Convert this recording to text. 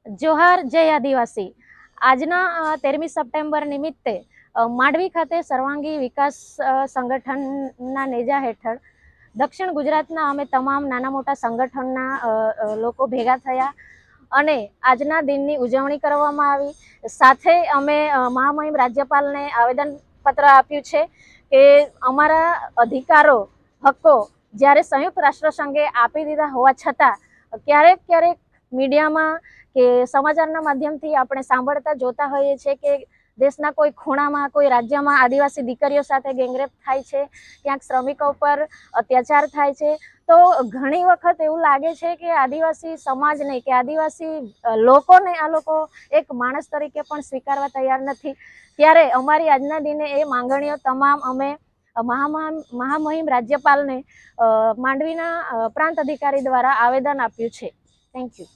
જોહાર જય આદિવાસી। આજના 13મી સપ્ટેમ્બર નિમિત્તે માંડવી ખાતે સર્વાંગી વિકાસ સંગઠનના નેજા હેઠળ દક્ષિણ ગુજરાતના અમે તમામ નાના મોટા સંગઠનના લોકો ભેગા થયા અને આજના દિનની ઉજવણી કરવામાં આવી। સાથે અમે મહામહિમ રાજ્યપાલને આવેદનપત્ર આપ્યું છે કે અમારા અધિકારો હક્કો જ્યારે સંયુક્ત રાષ્ટ્ર સંઘે આપી દીધા હોવા છતાં ક્યારેક મીડિયામાં કે સમાચારના માધ્યમથી આપણે સાંભળતા જોતા હોઈએ છીએ કે દેશના કોઈ ખૂણામાં કોઈ રાજ્યમાં આદિવાસી દીકરીઓ સાથે ગેંગરેપ થાય છે, ક્યાંક શ્રમિકો પર અત્યાચાર થાય છે। તો ઘણી વખત એવું લાગે છે કે આદિવાસી સમાજને કે આદિવાસી લોકોને આ લોકો એક માણસ તરીકે પણ સ્વીકારવા તૈયાર નથી। ત્યારે અમારી આજના દિને એ માંગણીઓ તમામ અમે મહામહિમ રાજ્યપાલને માંડવીના પ્રાંત અધિકારી દ્વારા આવેદન આપ્યું છે। Thank you.